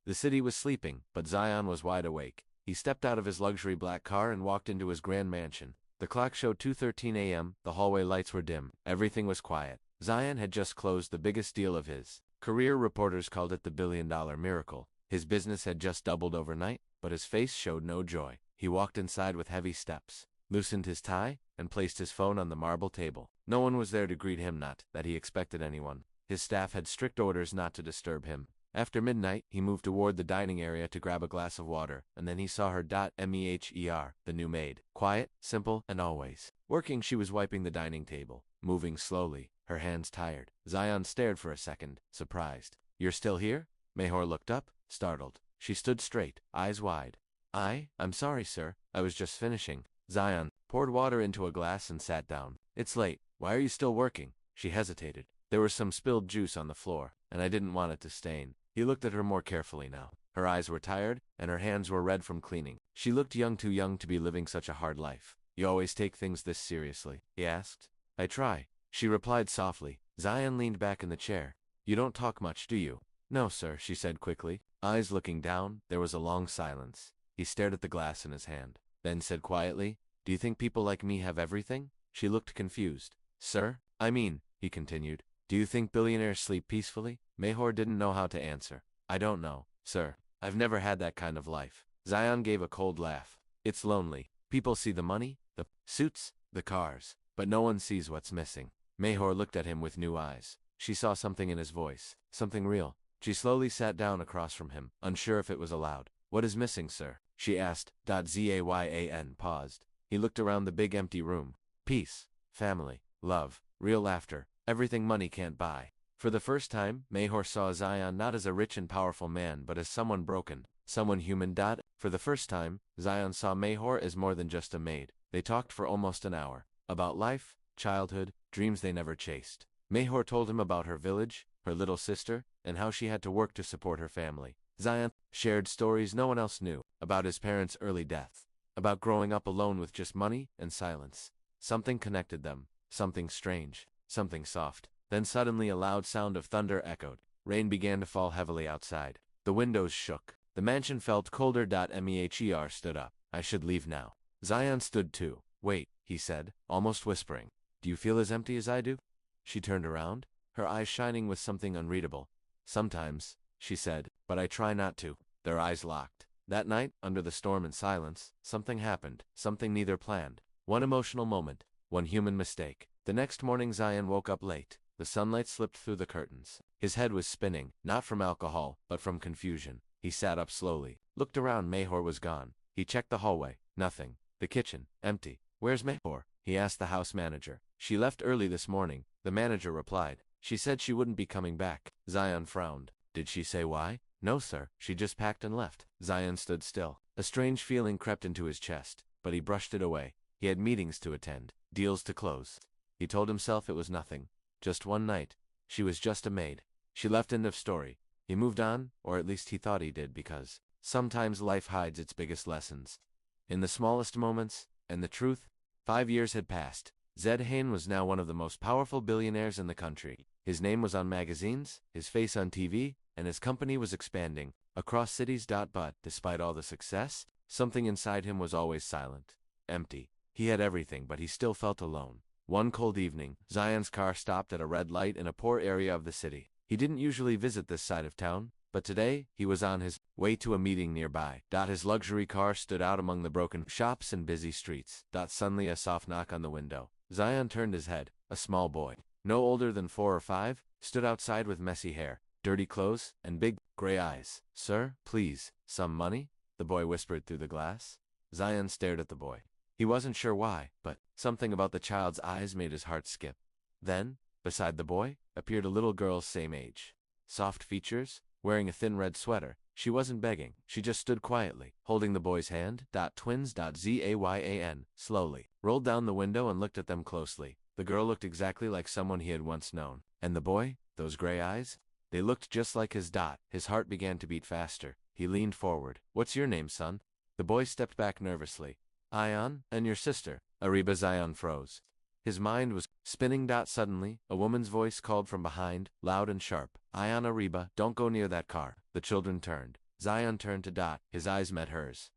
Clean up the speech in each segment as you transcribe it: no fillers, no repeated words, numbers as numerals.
The city was sleeping, but Zion was wide awake. He stepped out of his luxury black car and walked into his grand mansion. The clock showed 2:13 a.m., the hallway lights were dim, everything was quiet. Zion had just closed the biggest deal of his career. Reporters called it the $1 billion miracle. His business had just doubled overnight, but his face showed no joy. He walked inside with heavy steps, loosened his tie, and placed his phone on the marble table. No one was there to greet him, not that he expected anyone. His staff had strict orders not to disturb him. After midnight, he moved toward the dining area to grab a glass of water, and then he saw her. Meher, the new maid. Quiet, simple, and always working. She was wiping the dining table, moving slowly, her hands tired. Zion stared for a second, surprised. "You're still here?" Meher looked up, startled. She stood straight, eyes wide. I'm sorry, sir. I was just finishing." Zion poured water into a glass and sat down. "It's late. Why are you still working?" She hesitated. "There was some spilled juice on the floor, and I didn't want it to stain." He looked at her more carefully now. Her eyes were tired, and her hands were red from cleaning. She looked young, too young to be living such a hard life. "You always take things this seriously?" he asked. "I try," she replied softly. Zion leaned back in the chair. "You don't talk much, do you?" "No, sir," she said quickly. Eyes looking down, there was a long silence. He stared at the glass in his hand, then said quietly, "Do you think people like me have everything?" She looked confused. "Sir? I mean," he continued, "do you think billionaires sleep peacefully?" Meher didn't know how to answer. "I don't know, sir. I've never had that kind of life." Zion gave a cold laugh. "It's lonely. People see the money, the suits, the cars, but no one sees what's missing." Meher looked at him with new eyes. She saw something in his voice, something real. She slowly sat down across from him, unsure if it was allowed. "What is missing, sir?" she asked. Zayan paused. He looked around the big empty room. "Peace, family, love, real laughter, everything money can't buy." For the first time, Meher saw Zion not as a rich and powerful man but as someone broken, someone human. For the first time, Zion saw Meher as more than just a maid. They talked for almost an hour. About life, childhood, dreams they never chased. Meher told him about her village, her little sister, and how she had to work to support her family. Zion shared stories no one else knew, about his parents' early death, about growing up alone with just money and silence. Something connected them, something strange, something soft. Then suddenly a loud sound of thunder echoed. Rain began to fall heavily outside. The windows shook. The mansion felt colder. Meher stood up. "I should leave now." Zion stood too. "Wait," he said, almost whispering. "Do you feel as empty as I do?" She turned around, her eyes shining with something unreadable. "Sometimes," she said, "but I try not to." Their eyes locked. That night, under the storm and silence, something happened, something neither planned. One emotional moment, one human mistake. The next morning Zion woke up late. The sunlight slipped through the curtains. His head was spinning, not from alcohol, but from confusion. He sat up slowly, looked around. Meher was gone. He checked the hallway. Nothing. The kitchen. Empty. "Where's Meher?" he asked the house manager. "She left early this morning," the manager replied. "She said she wouldn't be coming back." Zion frowned. "Did she say why?" "No, sir. She just packed and left." Zion stood still. A strange feeling crept into his chest, but he brushed it away. He had meetings to attend, deals to close. He told himself it was nothing. Just one night. She was just a maid. She left. End of story. He moved on, or at least he thought he did, because sometimes life hides its biggest lessons in the smallest moments, and the truth. 5 years had passed. Zed Hain was now one of the most powerful billionaires in the country. His name was on magazines, his face on TV, and his company was expanding across cities. But, despite all the success, something inside him was always silent, empty. He had everything, but he still felt alone. One cold evening, Zion's car stopped at a red light in a poor area of the city. He didn't usually visit this side of town, but today, he was on his way to a meeting nearby. His luxury car stood out among the broken shops and busy streets. Suddenly a soft knock on the window. Zion turned his head. A small boy, no older than 4 or 5, stood outside with messy hair, dirty clothes, and big, gray eyes. "Sir, please, some money?" the boy whispered through the glass. Zion stared at the boy. He wasn't sure why, but something about the child's eyes made his heart skip. Then, beside the boy, appeared a little girl same age. Soft features, wearing a thin red sweater. She wasn't begging, she just stood quietly, holding the boy's hand. Twins. Zayan slowly rolled down the window and looked at them closely. The girl looked exactly like someone he had once known. And the boy, those gray eyes? They looked just like his. His heart began to beat faster. He leaned forward. "What's your name, son?" The boy stepped back nervously. "Ion, and your sister?" Ariba. Zion froze. His mind was spinning. Suddenly, a woman's voice called from behind, loud and sharp. "Ion, Ariba, don't go near that car." The children turned. Zion turned to Dot. His eyes met hers.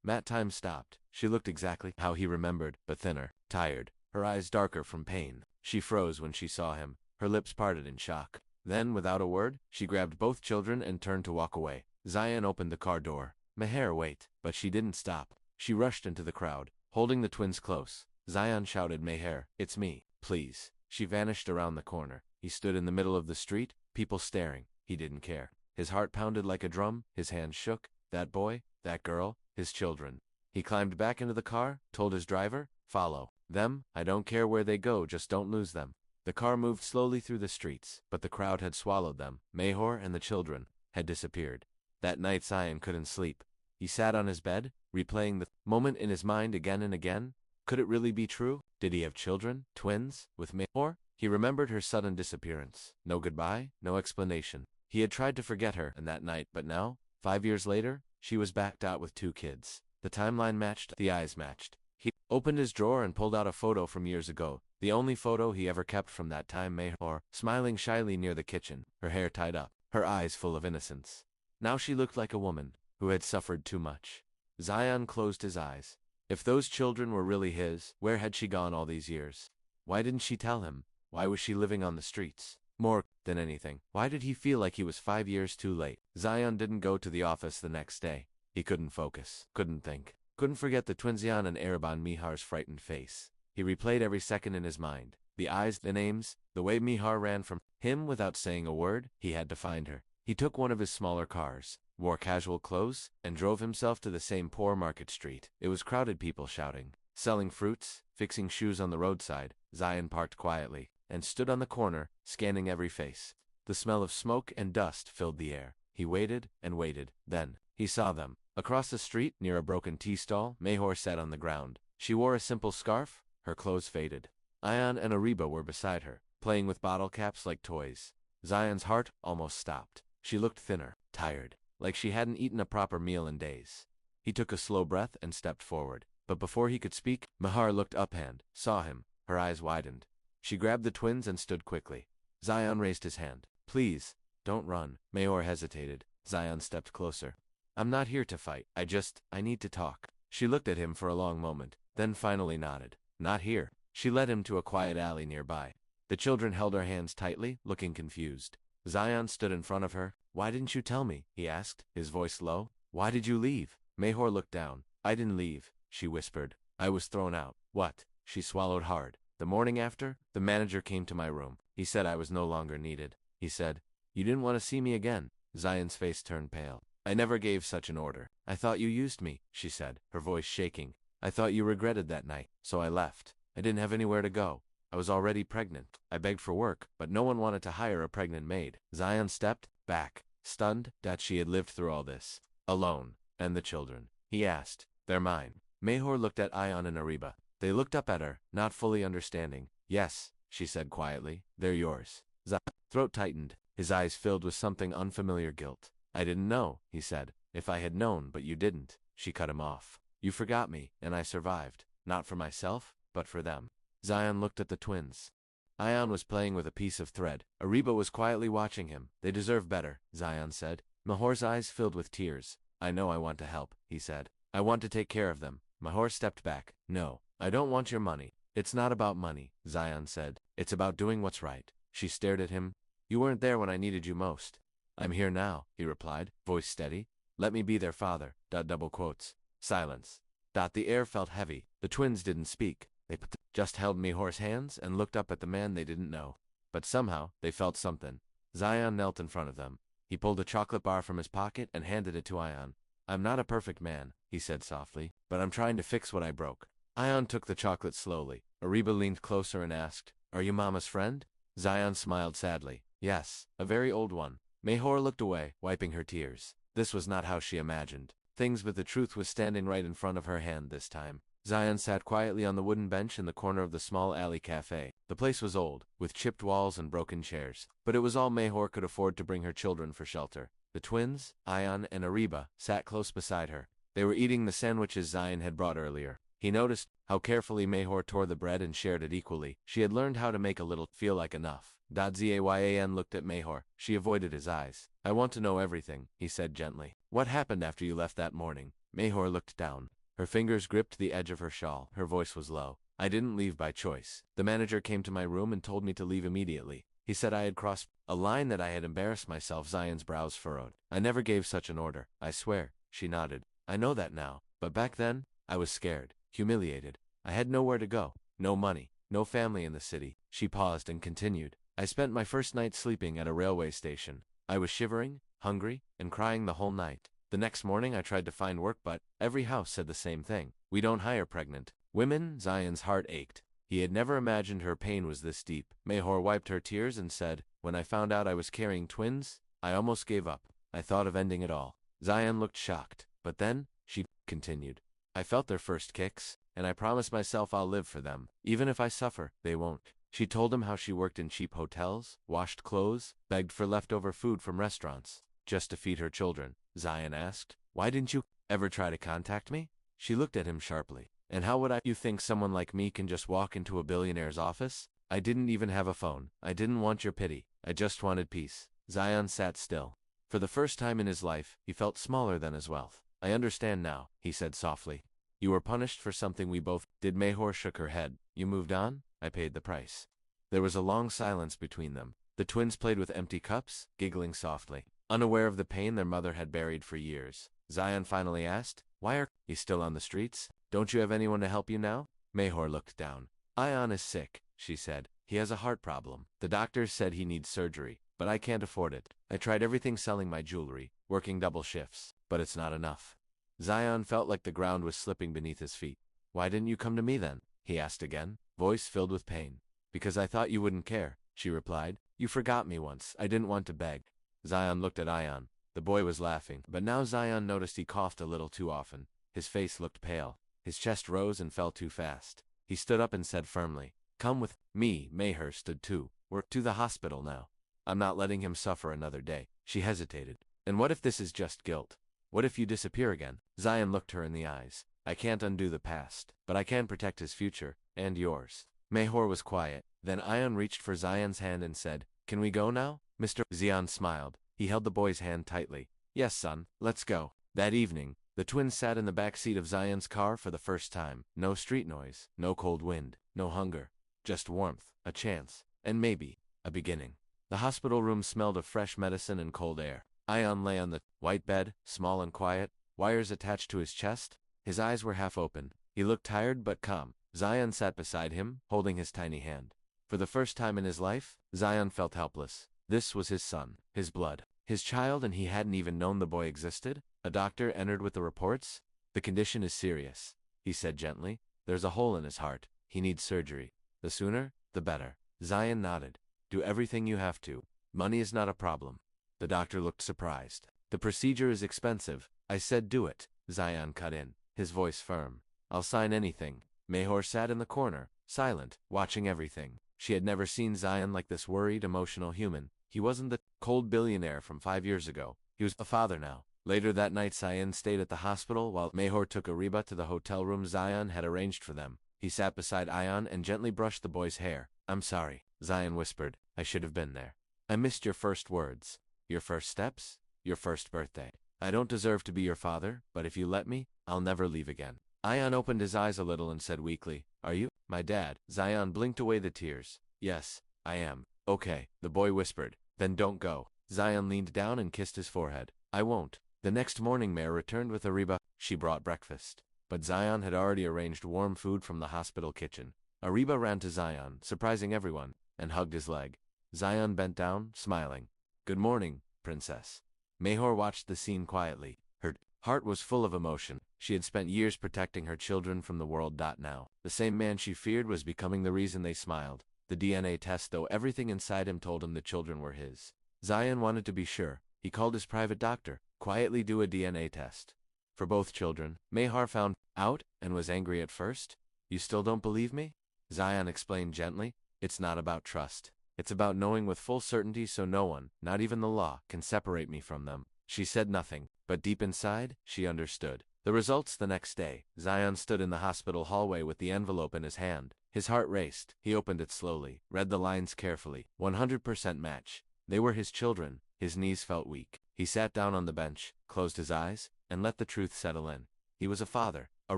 Matt time stopped. She looked exactly how he remembered, but thinner, tired, her eyes darker from pain. She froze when she saw him. Her lips parted in shock. Then, without a word, she grabbed both children and turned to walk away. Zion opened the car door. Meher, wait. But she didn't stop. She rushed into the crowd, holding the twins close. Zion shouted, Meher, it's me, please. She vanished around the corner. He stood in the middle of the street, people staring. He didn't care. His heart pounded like a drum, his hands shook. That boy, that girl, his children. He climbed back into the car, told his driver, follow them. I don't care where they go, just don't lose them. The car moved slowly through the streets, but the crowd had swallowed them. Meher and the children had disappeared. That night Zion couldn't sleep. He sat on his bed, replaying the moment in his mind again and again. Could it really be true? Did he have children, twins, with Meher? He remembered her sudden disappearance. No goodbye, no explanation. He had tried to forget her and that night, but now, 5 years later, she was backed out with 2 kids. The timeline matched, the eyes matched. He opened his drawer and pulled out a photo from years ago, the only photo he ever kept from that time. Meher, smiling shyly near the kitchen, her hair tied up, her eyes full of innocence. Now she looked like a woman who had suffered too much. Zion closed his eyes. If those children were really his, where had she gone all these years? Why didn't she tell him? Why was she living on the streets? More than anything, why did he feel like he was 5 years too late? Zion didn't go to the office the next day. He couldn't focus, couldn't think, couldn't forget the twins Zion and Arab on Meher's frightened face. He replayed every second in his mind. The eyes, the names, the way Meher ran from him without saying a word. He had to find her. He took one of his smaller cars, wore casual clothes, and drove himself to the same poor market street. It was crowded, people shouting, selling fruits, fixing shoes on the roadside. Zion parked quietly and stood on the corner, scanning every face. The smell of smoke and dust filled the air. He waited and waited. Then he saw them. Across the street, near a broken tea stall, Meher sat on the ground. She wore a simple scarf, her clothes faded. Ayan and Ariba were beside her, playing with bottle caps like toys. Zion's heart almost stopped. She looked thinner, tired, like she hadn't eaten a proper meal in days. He took a slow breath and stepped forward. But before he could speak, Meher looked up and saw him. Her eyes widened. She grabbed the twins and stood quickly. Zion raised his hand. Please, don't run. Meher hesitated. Zion stepped closer. I'm not here to fight. I need to talk. She looked at him for a long moment, then finally nodded. Not here. She led him to a quiet alley nearby. The children held her hands tightly, looking confused. Zion stood in front of her. Why didn't you tell me? He asked, his voice low. Why did you leave? Meher looked down. I didn't leave, she whispered. I was thrown out. What? She swallowed hard. The morning after, the manager came to my room. He said I was no longer needed. He said, you didn't want to see me again. Zion's face turned pale. I never gave such an order. I thought you used me, she said, her voice shaking. I thought you regretted that night, so I left. I didn't have anywhere to go. I was already pregnant. I begged for work, but no one wanted to hire a pregnant maid. Zion stepped back, stunned that she had lived through all this. Alone. And the children? He asked. They're mine. Meher looked at Ayan and Ariba. They looked up at her, not fully understanding. Yes, she said quietly. They're yours. Zion's throat tightened. His eyes filled with something unfamiliar guilt. I didn't know, he said. If I had known, but you didn't. She cut him off. You forgot me, and I survived. Not for myself, but for them. Zion looked at the twins. Ayan was playing with a piece of thread. Ariba was quietly watching him. They deserve better, Zion said. Meher's eyes filled with tears. I know I want to help, he said. I want to take care of them. Meher stepped back. No, I don't want your money. It's not about money, Zion said. It's about doing what's right. She stared at him. You weren't there when I needed you most. I'm here now, he replied, voice steady. Let me be their father. Double quotes. Silence. The air felt heavy. The twins didn't speak. They just held Meher's hands and looked up at the man they didn't know. But somehow, they felt something. Zion knelt in front of them. He pulled a chocolate bar from his pocket and handed it to Ayan. I'm not a perfect man, he said softly, but I'm trying to fix what I broke. Ayan took the chocolate slowly. Ariba leaned closer and asked, Are you Mama's friend? Zion smiled sadly. Yes, a very old one. Meher looked away, wiping her tears. This was not how she imagined things, but the truth was standing right in front of her hand this time. Zion sat quietly on the wooden bench in the corner of the small alley cafe. The place was old, with chipped walls and broken chairs, but it was all Meher could afford to bring her children for shelter. The twins, Ayan and Ariba, sat close beside her. They were eating the sandwiches Zion had brought earlier. He noticed how carefully Mahor tore the bread and shared it equally. She had learned how to make a little feel like enough. Zayan looked at Mahor. She avoided his eyes. I want to know everything, he said gently. What happened after you left that morning? Mahor looked down. Her fingers gripped the edge of her shawl. Her voice was low. I didn't leave by choice. The manager came to my room and told me to leave immediately. He said I had crossed a line, that I had embarrassed myself. Zayan's brows furrowed. I never gave such an order. I swear. She nodded. I know that now. But back then, I was scared, humiliated. I had nowhere to go. No money. No family in the city. She paused and continued. I spent my first night sleeping at a railway station. I was shivering, hungry, and crying the whole night. The next morning I tried to find work, but every house said the same thing. We don't hire pregnant women. Zayan's heart ached. He had never imagined her pain was this deep. Mahor wiped her tears and said, when I found out I was carrying twins, I almost gave up. I thought of ending it all. Zayan looked shocked. But then, she continued, I felt their first kicks, and I promised myself I'll live for them. Even if I suffer, they won't. She told him how she worked in cheap hotels, washed clothes, begged for leftover food from restaurants, just to feed her children. Zayan asked, why didn't you ever try to contact me? She looked at him sharply. And how would you think someone like me can just walk into a billionaire's office? I didn't even have a phone. I didn't want your pity. I just wanted peace. Zayan sat still. For the first time in his life, he felt smaller than his wealth. I understand now, he said softly. You were punished for something we both did. Mahor shook her head. You moved on? I paid the price. There was a long silence between them. The twins played with empty cups, giggling softly, unaware of the pain their mother had buried for years. Zayan finally asked, why are you still on the streets? Don't you have anyone to help you now? Mahor looked down. Ayan is sick, she said. He has a heart problem. The doctors said he needs surgery, but I can't afford it. I tried everything, selling my jewelry, working double shifts, but it's not enough. Zayan felt like the ground was slipping beneath his feet. Why didn't you come to me then? He asked again, voice filled with pain. Because I thought you wouldn't care, she replied. You forgot me once. I didn't want to beg. Zayan looked at Ayan. The boy was laughing, but now Zayan noticed he coughed a little too often. His face looked pale. His chest rose and fell too fast. He stood up and said firmly, come with me. Mahor stood too. We're to the hospital now. I'm not letting him suffer another day. She hesitated. And what if this is just guilt? What if you disappear again? Zayan looked her in the eyes. I can't undo the past, but I can protect his future, and yours. Mahor was quiet. Then Ayan reached for Zayan's hand and said, can we go now? Mr. Zayan smiled. He held the boy's hand tightly. Yes, son, let's go. That evening, the twins sat in the back seat of Zayan's car for the first time. No street noise, no cold wind, no hunger. Just warmth, a chance, and maybe a beginning. The hospital room smelled of fresh medicine and cold air. Ayan lay on the white bed, small and quiet, wires attached to his chest. His eyes were half open. He looked tired but calm. Zayan sat beside him, holding his tiny hand. For the first time in his life, Zayan felt helpless. This was his son, his blood, his child, and he hadn't even known the boy existed. A doctor entered with the reports. The condition is serious, he said gently. There's a hole in his heart. He needs surgery. The sooner, the better. Zayan nodded. Do everything you have to. Money is not a problem. The doctor looked surprised. The procedure is expensive. I said do it. Zayan cut in, his voice firm. I'll sign anything. Mahor sat in the corner, silent, watching everything. She had never seen Zayan like this worried, emotional human. He wasn't the cold billionaire from 5 years ago. He was a father now. Later that night, Zayan stayed at the hospital while Mahor took Ariba to the hotel room Zayan had arranged for them. He sat beside Ayan and gently brushed the boy's hair. I'm sorry, Zayan whispered. I should have been there. I missed your first words. Your first steps. Your first birthday. I don't deserve to be your father, but if you let me, I'll never leave again. Ayan opened his eyes a little and said weakly, Are you my dad? Zayan blinked away the tears. Yes, I am. Okay, the boy whispered. Then don't go. Zayan leaned down and kissed his forehead. I won't. The next morning Mare returned with Ariba. She brought breakfast. But Zayan had already arranged warm food from the hospital kitchen. Ariba ran to Zayan, surprising everyone, and hugged his leg. Zayan bent down, smiling. Good morning, princess. Mahor watched the scene quietly. Her heart was full of emotion. She had spent years protecting her children from the world. Now, the same man she feared was becoming the reason they smiled. The DNA test, though everything inside him told him the children were his. Zayan wanted to be sure. He called his private doctor. Quietly do a DNA test. For both children. Mahor found out and was angry at first. You still don't believe me? Zayan explained gently. It's not about trust. It's about knowing with full certainty so no one, not even the law, can separate me from them. She said nothing, but deep inside, she understood. The results the next day. Zion stood in the hospital hallway with the envelope in his hand. His heart raced. He opened it slowly, read the lines carefully. 100% match. They were his children. His knees felt weak. He sat down on the bench, closed his eyes, and let the truth settle in. He was a father, a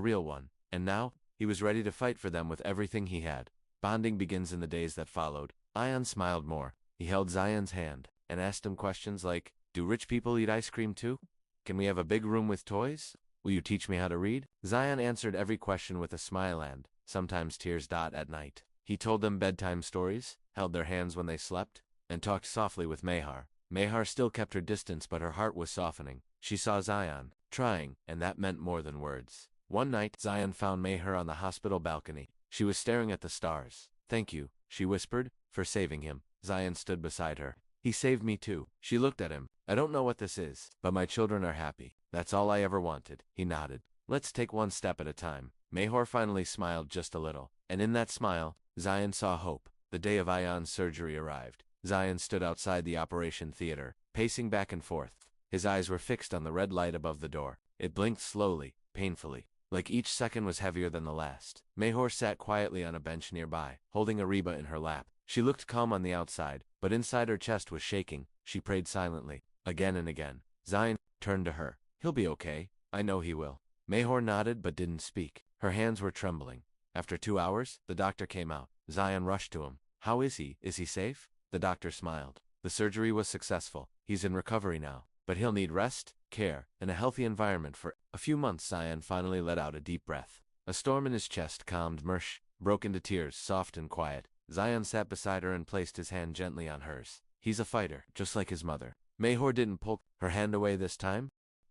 real one, and now, he was ready to fight for them with everything he had. Bonding begins in the days that followed. Ion smiled more. He held Zion's hand, and asked him questions like, do rich people eat ice cream too? Can we have a big room with toys? Will you teach me how to read? Zion answered every question with a smile and, sometimes tears. At night, he told them bedtime stories, held their hands when they slept, and talked softly with Mahar. Mahar still kept her distance, but her heart was softening. She saw Zion, trying, and that meant more than words. One night, Zion found Mahar on the hospital balcony. She was staring at the stars. Thank you, she whispered, for saving him. Zion stood beside her. He saved me too. She looked at him. I don't know what this is, but my children are happy. That's all I ever wanted. He nodded. Let's take one step at a time. Mahar finally smiled just a little, and in that smile, Zion saw hope. The day of Ion's surgery arrived. Zion stood outside the operation theater, pacing back and forth. His eyes were fixed on the red light above the door. It blinked slowly, painfully, like each second was heavier than the last. Mahar sat quietly on a bench nearby, holding Ariba in her lap. She looked calm on the outside, but inside her chest was shaking. She prayed silently, again and again. Zion turned to her. He'll be okay. I know he will. Mahar nodded but didn't speak. Her hands were trembling. After 2 hours, the doctor came out. Zion rushed to him. How is he? Is he safe? The doctor smiled. The surgery was successful. He's in recovery now, but he'll need rest, care, and a healthy environment for a few months. Zion finally let out a deep breath. A storm in his chest calmed. Mersh broke into tears, soft and quiet. Zion sat beside her and placed his hand gently on hers. He's a fighter, just like his mother. Mahar didn't pull her hand away this time.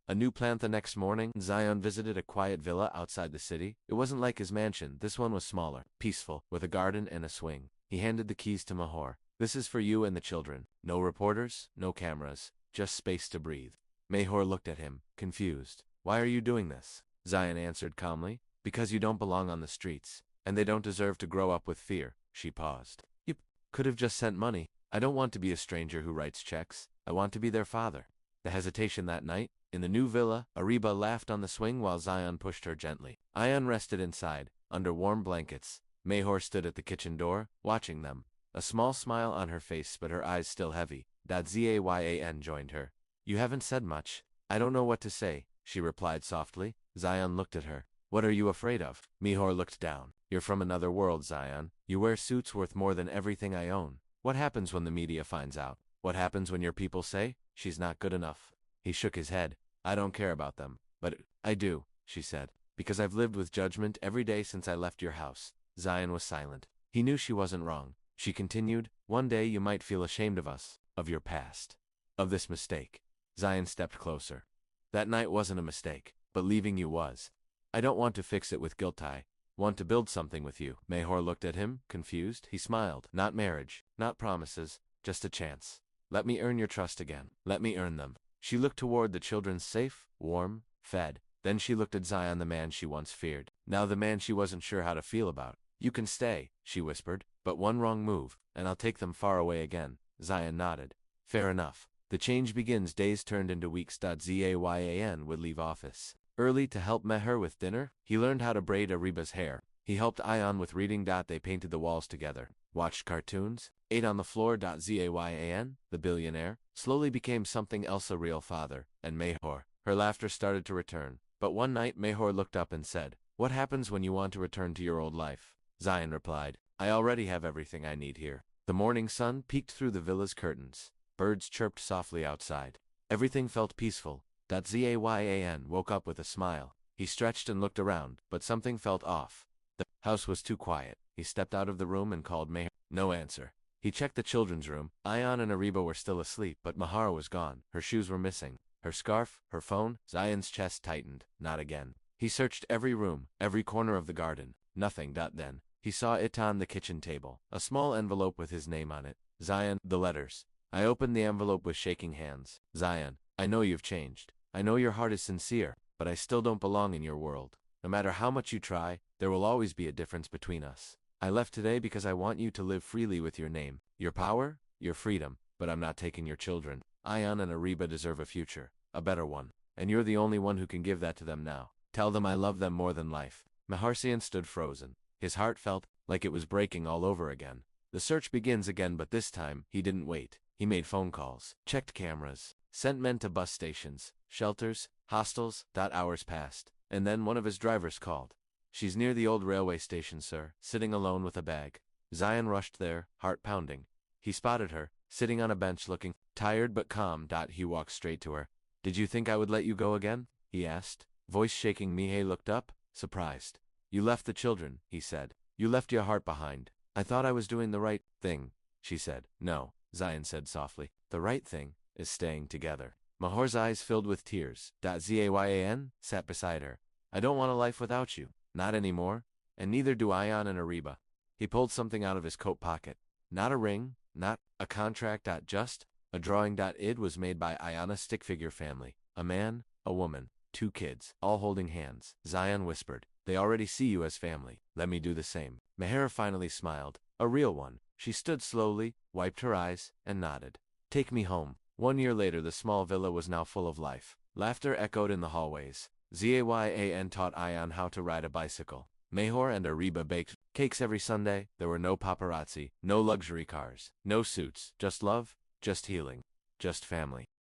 A new plan. The next morning, Zion visited a quiet villa outside the city. It wasn't like his mansion. This one was smaller, peaceful, with a garden and a swing. He handed the keys to Mahar. This is for you and the children. No reporters, no cameras, just space to breathe. Mahar looked at him, confused. Why are you doing this? Zion answered calmly. Because you don't belong on the streets, and they don't deserve to grow up with fear. She paused. You could have just sent money. I don't want to be a stranger who writes checks. I want to be their father. The hesitation that night. In the new villa, Ariba laughed on the swing while Zion pushed her gently. Ion rested inside, under warm blankets. Mahar stood at the kitchen door, watching them. A small smile on her face, but her eyes still heavy. Zayan joined her. You haven't said much. I don't know what to say, she replied softly. Zion looked at her. What are you afraid of? Mahar looked down. You're from another world, Zion. You wear suits worth more than everything I own. What happens when the media finds out? What happens when your people say, she's not good enough? He shook his head. I don't care about them. But I do, she said. Because I've lived with judgment every day since I left your house. Zion was silent. He knew she wasn't wrong. She continued, one day you might feel ashamed of us, of your past, of this mistake. Zion stepped closer. That night wasn't a mistake, but leaving you was. I don't want to fix it with guilt. I want to build something with you. Mahar looked at him, confused. He smiled. Not marriage, not promises, just a chance. Let me earn your trust again. Let me earn them. She looked toward the children, safe, warm, fed. Then she looked at Zion, the man she once feared. Now the man she wasn't sure how to feel about. You can stay, she whispered, but one wrong move, and I'll take them far away again. Zion nodded. Fair enough. The change begins. Days turned into weeks. Zayan would leave office early to help Mahar with dinner. He learned how to braid Ariba's hair. He helped Ion with reading. They painted the walls together, watched cartoons, ate on the floor. Zayan, the billionaire, slowly became something else, a real father. And Mahar. Her laughter started to return. But one night Mahar looked up and said, what happens when you want to return to your old life? Zion replied, I already have everything I need here. The morning sun peeked through the villa's curtains. Birds chirped softly outside. Everything felt peaceful. Zayan woke up with a smile. He stretched and looked around, but something felt off. The house was too quiet. He stepped out of the room and called Mahar. No answer. He checked the children's room. Ion and Ariba were still asleep, but Mahar was gone. Her shoes were missing. Her scarf, her phone. Zion's chest tightened. Not again. He searched every room, every corner of the garden. Nothing. Then he saw it on the kitchen table. A small envelope with his name on it. Zion, the letters. I opened the envelope with shaking hands. Zion, I know you've changed. I know your heart is sincere, but I still don't belong in your world. No matter how much you try, there will always be a difference between us. I left today because I want you to live freely with your name, your power, your freedom, but I'm not taking your children. Ion and Ariba deserve a future, a better one, and you're the only one who can give that to them now. Tell them I love them more than life. Maharsian stood frozen. His heart felt like it was breaking all over again. The search begins again, but this time, he didn't wait. He made phone calls, checked cameras, sent men to bus stations, shelters, hostels. Hours passed, and then one of his drivers called. She's near the old railway station, sir, sitting alone with a bag. Zion rushed there, heart pounding. He spotted her, sitting on a bench looking tired but calm. He walked straight to her. Did you think I would let you go again? He asked, voice shaking. Mihei looked up, surprised. You left the children, he said. You left your heart behind. I thought I was doing the right thing, she said. No, Zion said softly. The right thing is staying together. Mahor's eyes filled with tears. Zayan sat beside her. I don't want a life without you. Not anymore. And neither do Ayan and Ariba. He pulled something out of his coat pocket. Not a ring, not a contract. Just a drawing. It was made by Ayana's stick figure family. A man, a woman, 2 kids, all holding hands. Zion whispered, they already see you as family. Let me do the same. Meher finally smiled. A real one. She stood slowly, wiped her eyes, and nodded. Take me home. 1 year later, the small villa was now full of life. Laughter echoed in the hallways. Zayan taught Ayan how to ride a bicycle. Mehor and Ariba baked cakes every Sunday. There were no paparazzi, no luxury cars, no suits, just love, just healing, just family.